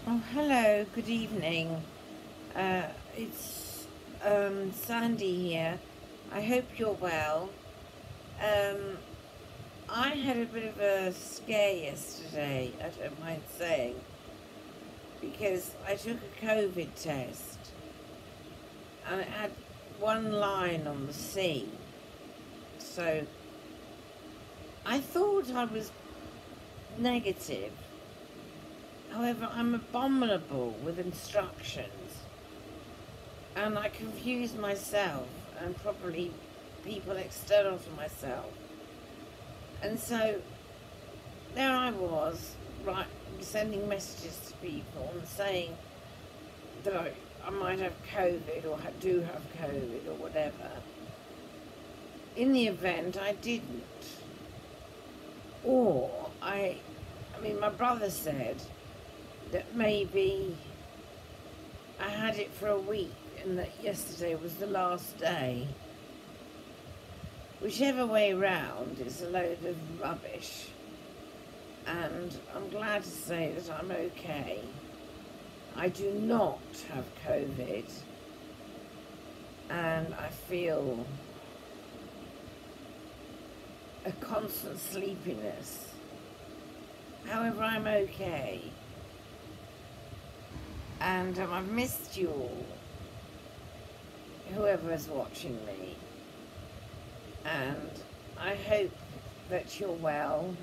Oh, hello, good evening. It's Sandy here. I hope you're well. Um, I had a bit of a scare yesterday, I don't mind saying, because I took a COVID test and it had one line on the C. So I thought I was negative. However, I'm abominable with instructions. And I confused myself and probably people external to myself. And so there I was, right, sending messages to people and saying that I might have COVID or do have COVID or whatever. In the event, I didn't. Or I mean, my brother said that maybe I had it for a week and that yesterday was the last day. Whichever way round is a load of rubbish, and I'm glad to say that I'm okay. I do not have COVID, and I feel a constant sleepiness. However, I'm okay, and I've missed you all, whoever's watching me. And I hope that you're well.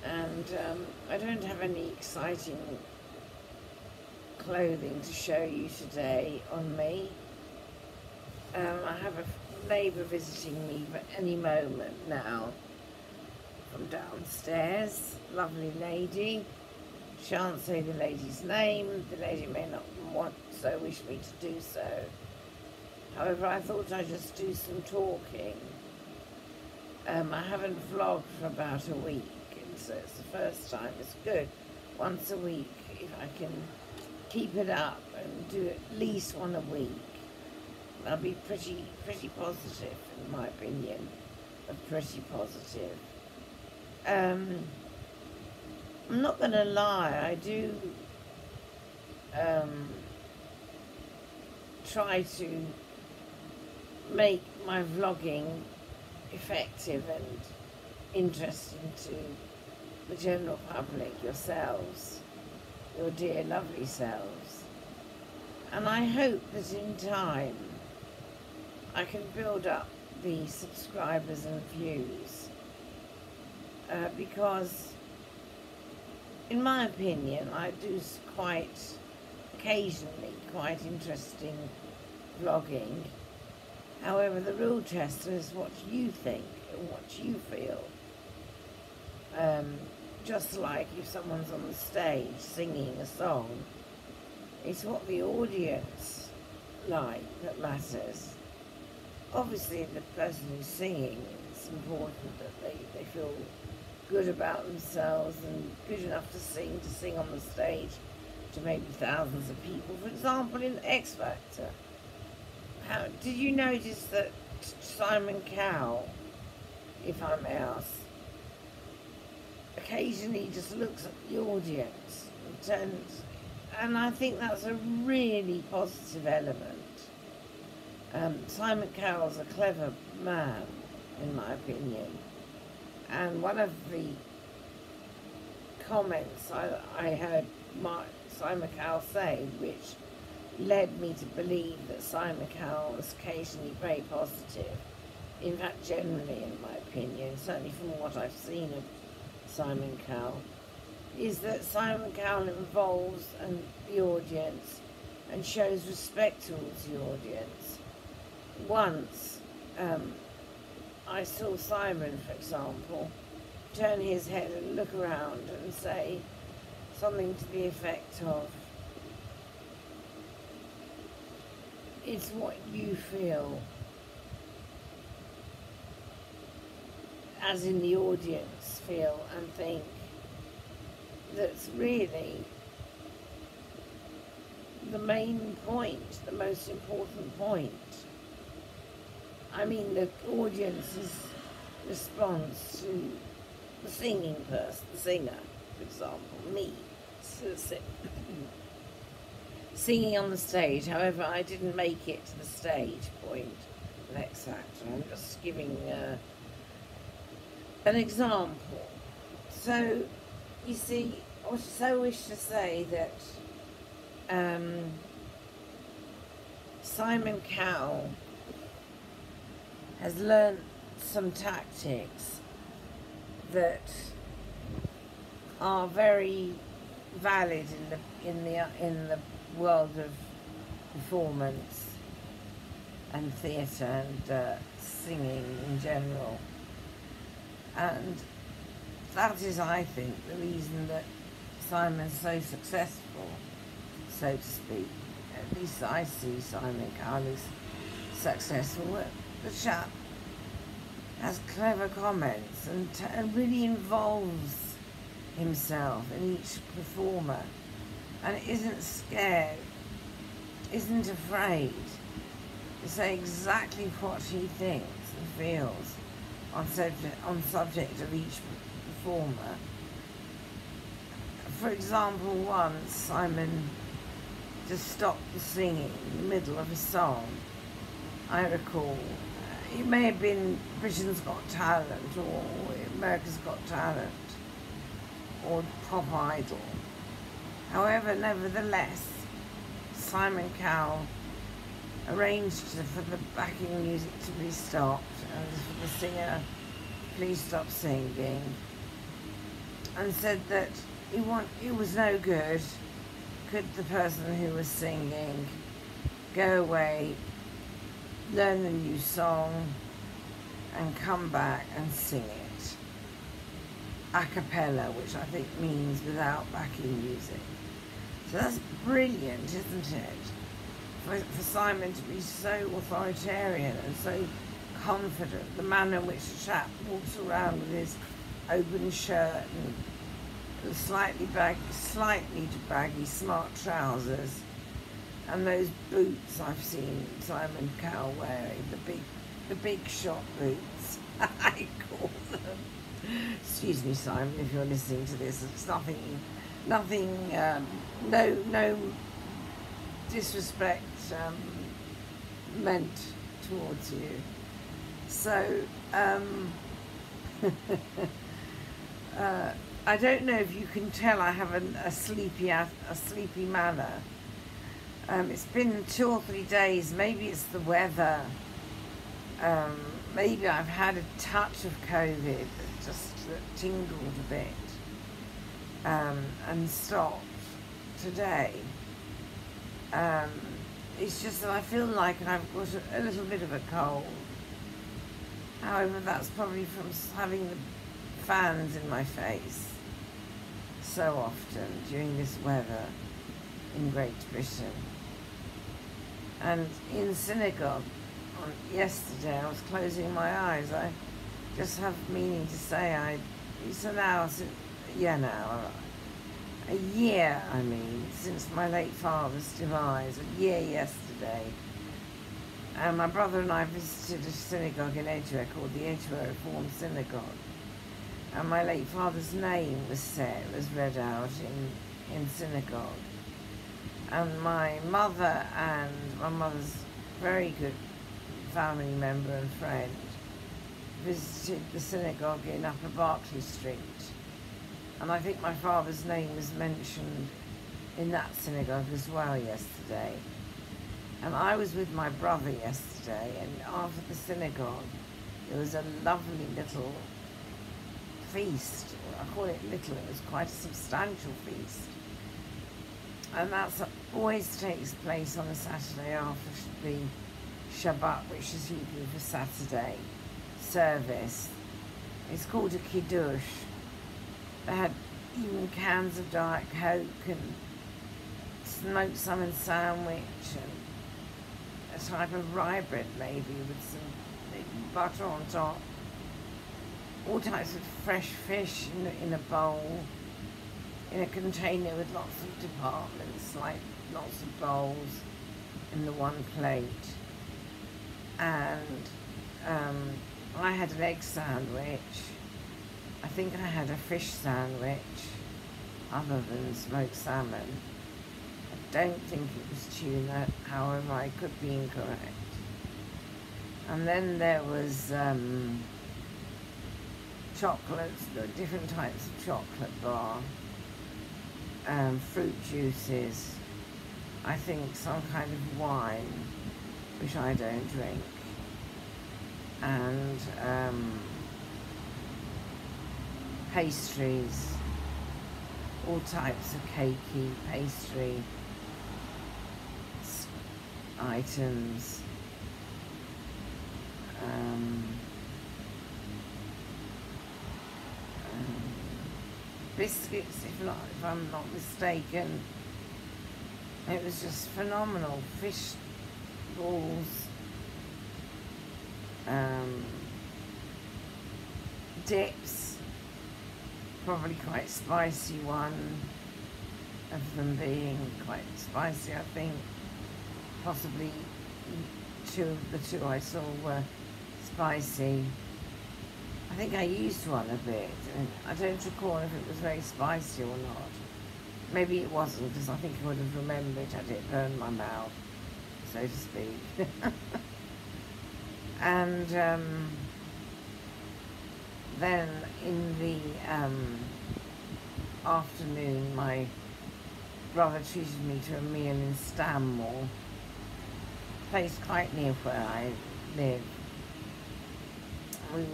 And I don't have any exciting clothing to show you today on me. I have a neighbour visiting me at any moment now from downstairs. Lovely lady. Shan't say the lady's name. The lady may not wish me to do so. However, I thought I'd just do some talking. I haven't vlogged for about a week, and so it's the first time. It's good once a week if I can keep it up and do at least one a week. I'll be pretty positive, in my opinion, pretty positive. I'm not going to lie, I do try to make my vlogging effective and interesting to the general public, yourselves, your dear lovely selves. And I hope that in time I can build up the subscribers and views, because in my opinion I do occasionally quite interesting vlogging. However, the real test is what you think and what you feel. Just like if someone's on the stage singing a song, it's what the audience like that matters. Obviously, the person who's singing, it's important that they feel good about themselves and good enough to sing on the stage to maybe thousands of people. For example, in X Factor. Did you notice that Simon Cowell, if I may ask, occasionally just looks at the audience and I think that's a really positive element. Simon Cowell's a clever man, in my opinion, and one of the comments I heard Simon Cowell say, which led me to believe that Simon Cowell is occasionally very positive, in fact generally in my opinion, certainly from what I've seen of Simon Cowell, is that Simon Cowell involves the audience and shows respect towards the audience. Once I saw Simon, for example, turn his head and look around and say something to the effect of, "It's what you feel," as in the audience feel and think, that's really the main point, the most important point. I mean, the audience's response to the singer, for example, me singing on the stage. However, I didn't make it to the stage point of X Factor. I'm just giving an example. So, you see, I so wish to say that Simon Cowell has learnt some tactics that are very valid in the world of performance and theatre and singing in general. And that is, I think, the reason that Simon's so successful, so to speak. At least I see Simon Cowell as successful. The chap has clever comments and really involves himself in each performer, and isn't scared, isn't afraid to say exactly what he thinks and feels on subject of each performer. For example, once Simon just stopped the singing in the middle of a song. I recall it may have been Britain's Got Talent or America's Got Talent or Pop Idol. However, nevertheless, Simon Cowell arranged for the backing music to be stopped and for the singer, please stop singing, and said that it was no good. Could the person who was singing go away, learn the new song, and come back and sing it a cappella, which I think means without backing music. So that's brilliant, isn't it? For Simon to be so authoritarian and so confident, the manner in which the chap walks around with his open shirt and slightly baggy smart trousers, and those boots I've seen Simon Cowell wearing, the big shot boots, I call them. Excuse me, Simon, if you're listening to this. It's nothing, no disrespect meant towards you. So, I don't know if you can tell I have a sleepy manner. It's been 2 or 3 days. Maybe it's the weather. Maybe I've had a touch of COVID that just tingled a bit and stopped today. It's just that I feel like I've got a little bit of a cold. However, that's probably from having the fans in my face so often during this weather in Great Britain. And in synagogue yesterday, I was closing my eyes. I just have meaning to say it's now a year, since my late father's demise, a year yesterday. And my brother and I visited a synagogue in Edgware called the Edgware Reformed Synagogue. And my late father's name was read out in synagogue. And my mother and my mother's very good family member and friend visited the synagogue in Upper Berkeley Street. And I think my father's name was mentioned in that synagogue as well yesterday. And I was with my brother yesterday, and after the synagogue, there was a lovely little feast. I call it little, it was quite a substantial feast. And that always takes place on a Saturday after the Shabbat, which is Hebrew for Saturday service. It's called a kiddush. They had even cans of Diet Coke and smoked salmon sandwich and a type of rye bread maybe with some butter on top. All types of fresh fish in a bowl, in a container with lots of departments, like lots of bowls in the one plate. And I had an egg sandwich. I think I had a fish sandwich. other than smoked salmon. I don't think it was tuna, however I could be incorrect. And then there was chocolates, different types of chocolate bar, fruit juices, I think some kind of wine, which I don't drink, and pastries, all types of cakey pastry items, biscuits, if I'm not mistaken. It was just phenomenal. Fish balls, dips, probably quite spicy, one of them being quite spicy, I think. Possibly the two I saw were spicy. I think I used one a bit, and I don't recall if it was very spicy or not. Maybe it wasn't, because I think I would have remembered had it burned my mouth, so to speak. And then in the afternoon, my brother treated me to a meal in Stanmore, a place quite near where I live.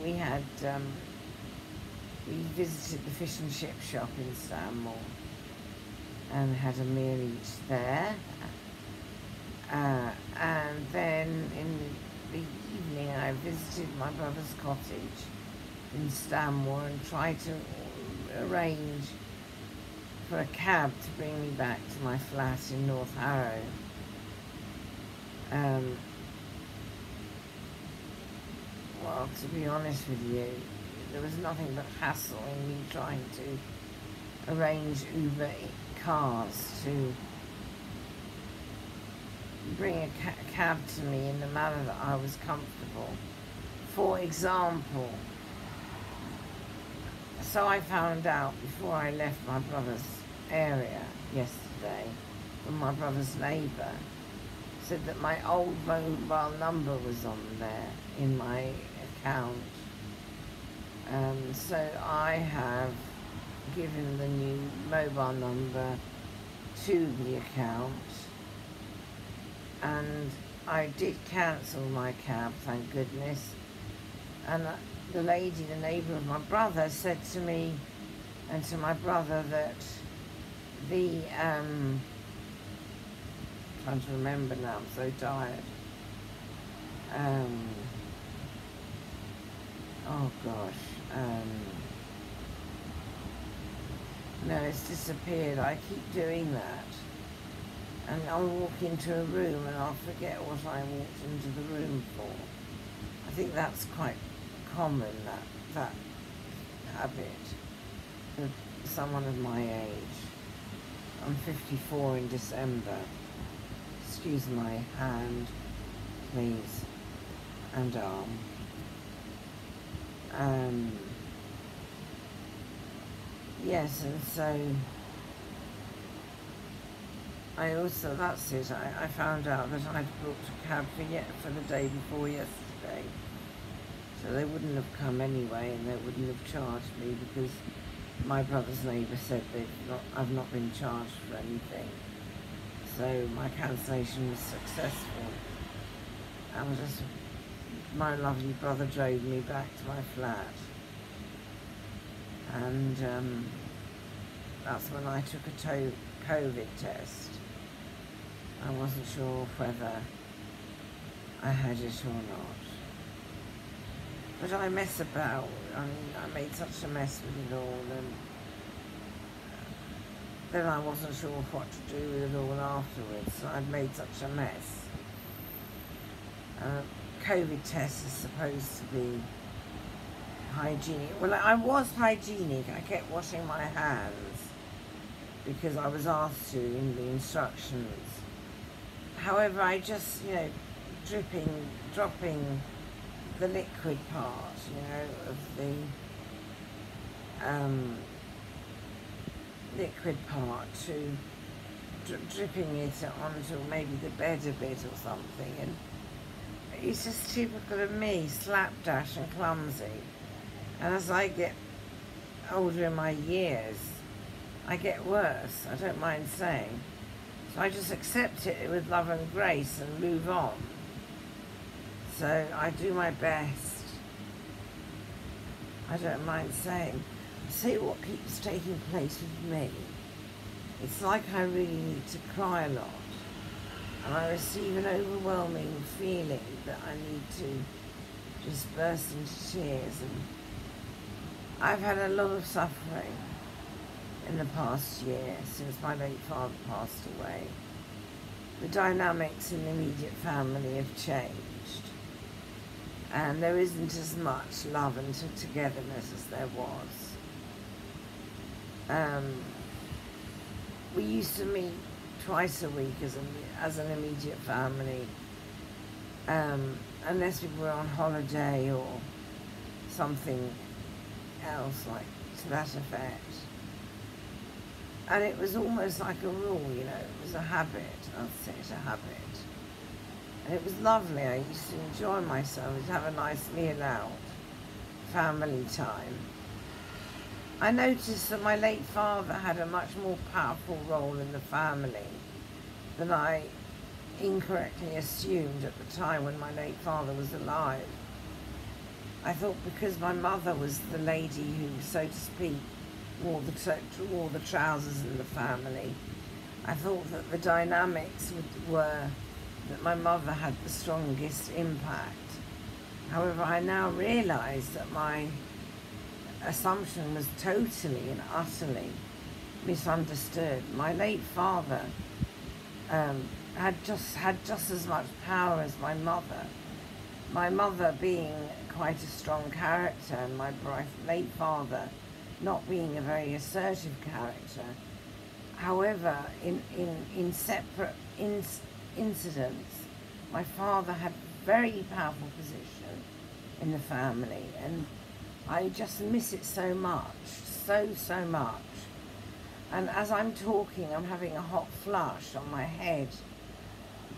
We had, we visited the fish and chip shop in Stanmore and had a meal each there. And then in the evening I visited my brother's cottage in Stanmore and tried to arrange for a cab to bring me back to my flat in North Harrow. Well, to be honest with you, there was nothing but hassle in me trying to arrange Uber cars to bring a cab to me in the manner that I was comfortable. For example, so I found out before I left my brother's area yesterday, from my brother's neighbour, said that my old mobile number was on there in my account. So I have given the new mobile number to the account, and I did cancel my cab, thank goodness. And the lady, the neighbour of my brother, said to me and to my brother that the trying to remember now, I'm so tired. Oh gosh. No, it's disappeared. I keep doing that. And I'll walk into a room and I'll forget what I walked into the room for. I think that's quite common, that habit of someone of my age. I'm 54 in December. Excuse my hand, please, and arm. Yes, and so I also, that's it, I found out that I'd booked a cab for the day before yesterday. So they wouldn't have come anyway, and they wouldn't have charged me because my brother's neighbour said I've not been charged for anything. So my cancellation was successful. And my lovely brother drove me back to my flat. And that's when I took a COVID test. I wasn't sure whether I had it or not. But I mess about. I mean, I made such a mess with it all, and then I wasn't sure what to do with it all afterwards. So I'd made such a mess. COVID test is supposed to be hygienic. Well, I was hygienic. I kept washing my hands because I was asked to in the instructions. However, I just, dropping the liquid part, of liquid part to dripping it onto maybe the bed a bit or something. And it's just typical of me, slapdash and clumsy. And as I get older in my years, I get worse, I don't mind saying. So I just accept it with love and grace and move on. So I do my best. I don't mind saying. See what keeps taking place with me. It's like I really need to cry a lot. And I receive an overwhelming feeling that I need to just burst into tears. And I've had a lot of suffering in the past year since my late father passed away. The dynamics in the immediate family have changed, and there isn't as much love and togetherness as there was. We used to meet twice a week as an immediate family, unless we were on holiday or something else like to that effect. And it was almost like a rule, you know, it was a habit. I'd say it's a habit. And it was lovely. I used to enjoy myself, to have a nice meal out, family time. I noticed that my late father had a much more powerful role in the family than I incorrectly assumed at the time when my late father was alive. I thought because my mother was the lady who, so to speak, wore the trousers in the family, I thought that the dynamics were that my mother had the strongest impact. However, I now realise that my assumption was totally and utterly misunderstood. My late father had just as much power as my mother. My mother being quite a strong character, and my late father not being a very assertive character. However, in separate incidents, my father had a very powerful position in the family, and I just miss it so much, so much. And as I'm talking, I'm having a hot flush on my head,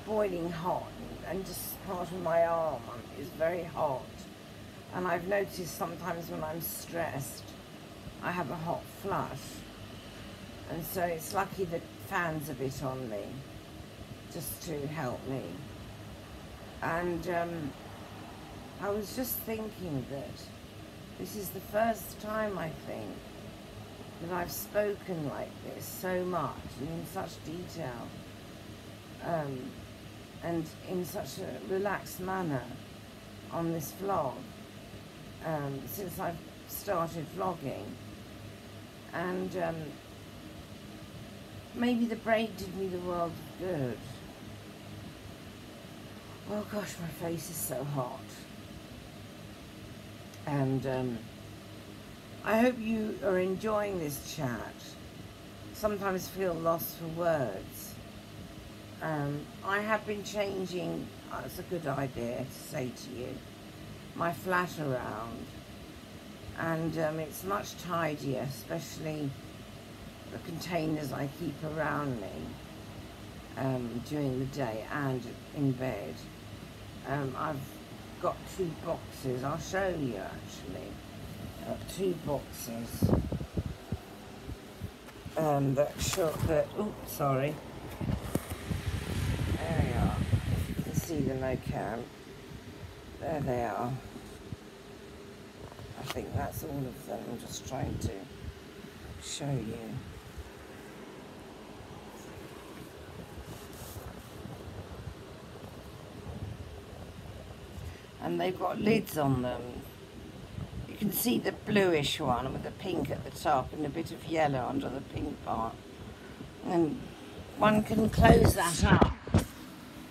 boiling hot, and just part of my arm is very hot. And I've noticed sometimes when I'm stressed, I have a hot flush. And so it's lucky the fan's a bit on me, just to help me. And I was just thinking that this is the first time, I think, that I've spoken like this so much and in such detail, and in such a relaxed manner on this vlog, since I've started vlogging. And maybe the break did me the world of good. Oh gosh, my face is so hot. And I hope you are enjoying this chat. Sometimes feel lost for words. I have been changing, it's a good idea to say to you, my flat around. And it's much tidier, especially the containers I keep around me during the day and in bed. I've got 2 boxes. I'll show you actually. I've got 2 boxes oops, sorry. There we are. You can see them, I can. There they are. I think that's all of them. I'm just trying to show you. And they've got lids on them. You can see the bluish one with the pink at the top and a bit of yellow under the pink part. And one can close that up.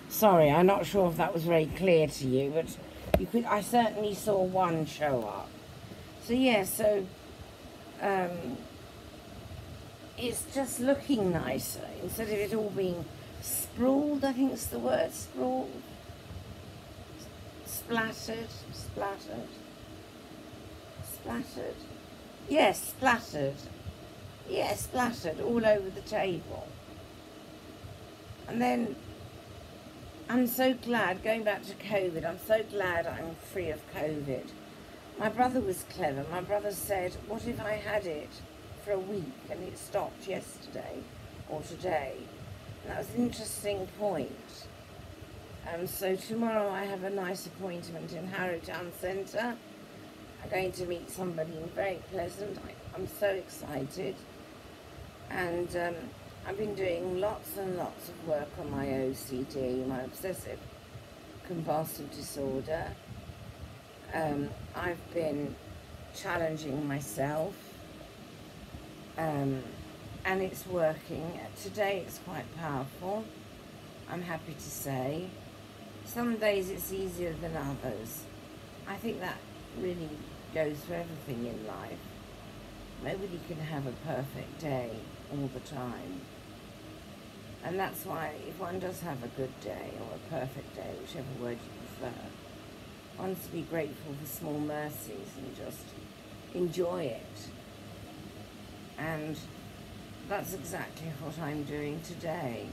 Sorry, I'm not sure if that was very clear to you, but I certainly saw one show up. So yeah, it's just looking nicer instead of it all being sprawled. I think it's the word, sprawled, splattered. Yes, splattered. yeah, splattered all over the table. And then I'm so glad, going back to COVID, I'm so glad I'm free of COVID. My brother was clever. My brother said, what if I had it for a week and it stopped yesterday or today? And that was an interesting point. So tomorrow I have a nice appointment in Harrow Town Centre. I'm going to meet somebody very pleasant. I'm so excited. And I've been doing lots and lots of work on my OCD, my obsessive compulsive disorder. I've been challenging myself, and it's working. Today it's quite powerful, I'm happy to say. Some days it's easier than others. I think that really goes for everything in life. Nobody can have a perfect day all the time. And that's why if one does have a good day or a perfect day, whichever word you prefer, one wants to be grateful for small mercies and just enjoy it. And that's exactly what I'm doing today.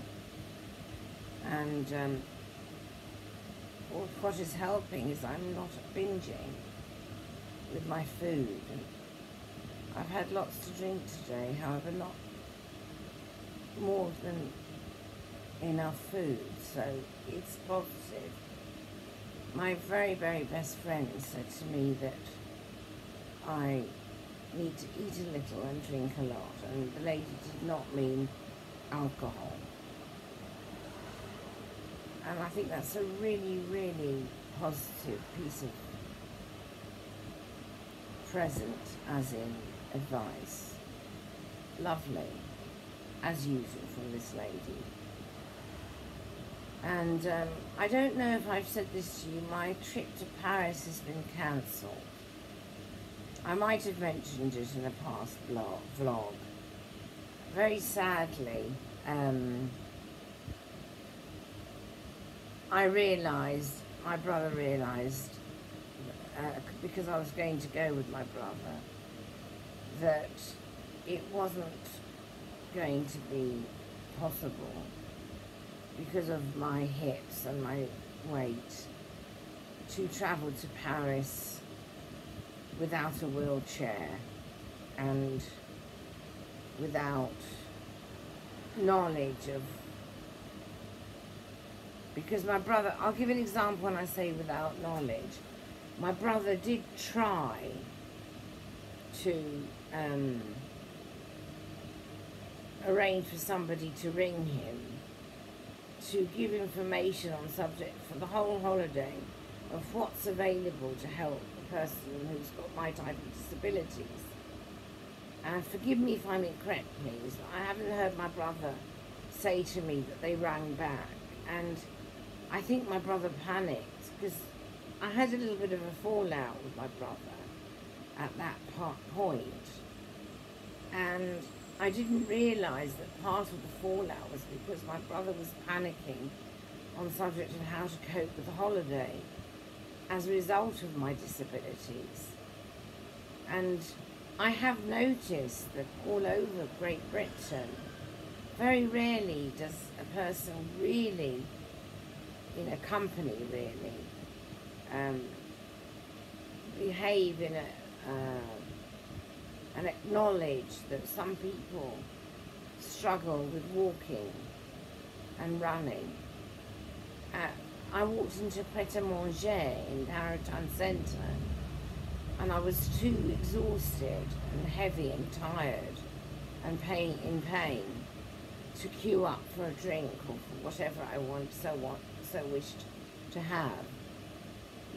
And what is helping is I'm not binging with my food. I've had lots to drink today, however not more than enough food, so it's positive. My very, very best friend said to me that I need to eat a little and drink a lot, and the lady did not mean alcohol. And I think that's a really, really positive piece of present, as in advice. Lovely, as usual, from this lady. And I don't know if I've said this to you, my trip to Paris has been cancelled. I might have mentioned it in a past vlog. Very sadly, I realised, my brother realised, because I was going to go with my brother, that it wasn't going to be possible because of my hips and my weight to travel to Paris without a wheelchair and without knowledge of, because my brother, I'll give an example when I say without knowledge. My brother did try to arrange for somebody to ring him to give information on subject for the whole holiday of what's available to help a person who's got my type of disabilities. And forgive me if I'm incorrect, please, but I haven't heard my brother say to me that they rang back. And I think my brother panicked because I had a little bit of a fallout with my brother at that point. And I didn't realise that part of the fallout was because my brother was panicking on the subject of how to cope with the holiday as a result of my disabilities. And I have noticed that all over Great Britain, very rarely does a person really, in a company really, behave in and acknowledge that some people struggle with walking and running. I walked into Pret-a-Manger in Harrow Town Centre and I was too exhausted and heavy and tired and in pain to queue up for a drink or for whatever I so wished to have.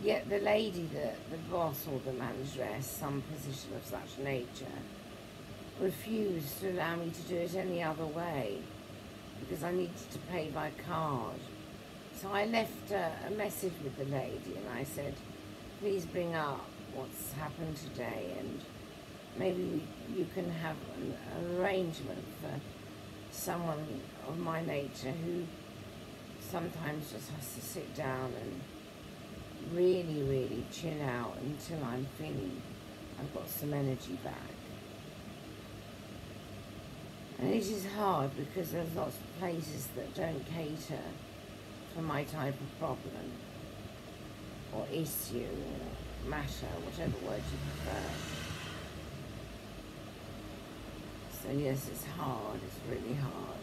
Yet the lady, the boss or the manageress, some position of such nature, refused to allow me to do it any other way because I needed to pay by card. So I left a message with the lady and I said, please bring up what's happened today and maybe you can have an arrangement for someone of my nature who sometimes just has to sit down and really, really chill out until I'm feeling I've got some energy back. And it is hard because there's lots of places that don't cater for my type of problem or issue or matter, whatever word you prefer. So yes, it's hard, it's really hard.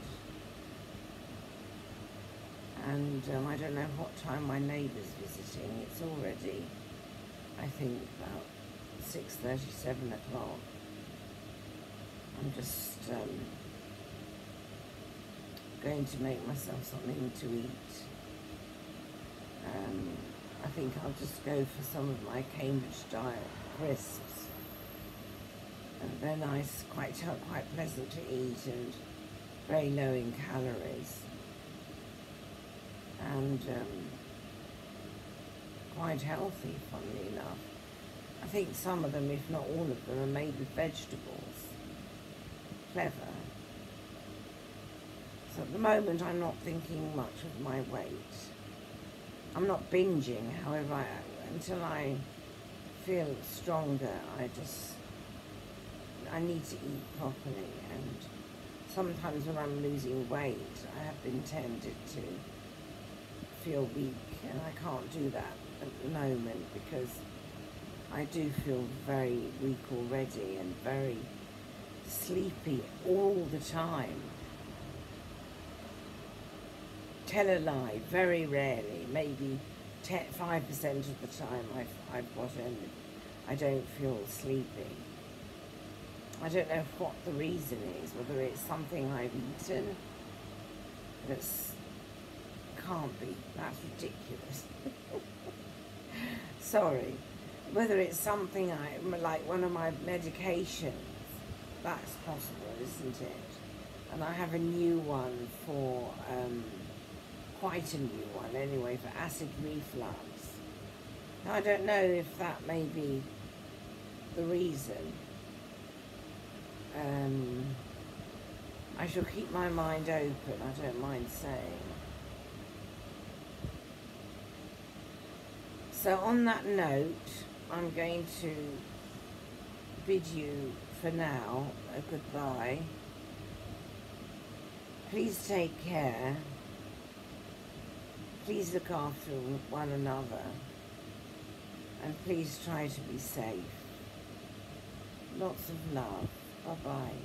And I don't know what time my neighbour's visiting. It's already, I think, about 6:30, 7 o'clock. I'm just going to make myself something to eat. I think I'll just go for some of my Cambridge diet crisps. And they're nice, quite pleasant to eat and very low in calories. And quite healthy, funnily enough. I think some of them, if not all of them, are made with vegetables. Clever. So at the moment I'm not thinking much of my weight. I'm not binging, however, until I feel stronger, I need to eat properly, and sometimes when I'm losing weight I have been tempted to feel weak, and I can't do that at the moment because I do feel very weak already and very sleepy all the time. Tell a lie, very rarely, maybe 5% of the time I've got in, I don't feel sleepy. I don't know what the reason is, whether it's something I've eaten that's can't be, that's ridiculous. Sorry. Whether it's something like one of my medications, that's possible, isn't it? And I have a new one for, quite a new one anyway, for acid reflux. Now I don't know if that may be the reason. I shall keep my mind open, I don't mind saying. So on that note, I'm going to bid you for now a goodbye. Please take care. Please look after one another. And please try to be safe. Lots of love. Bye-bye.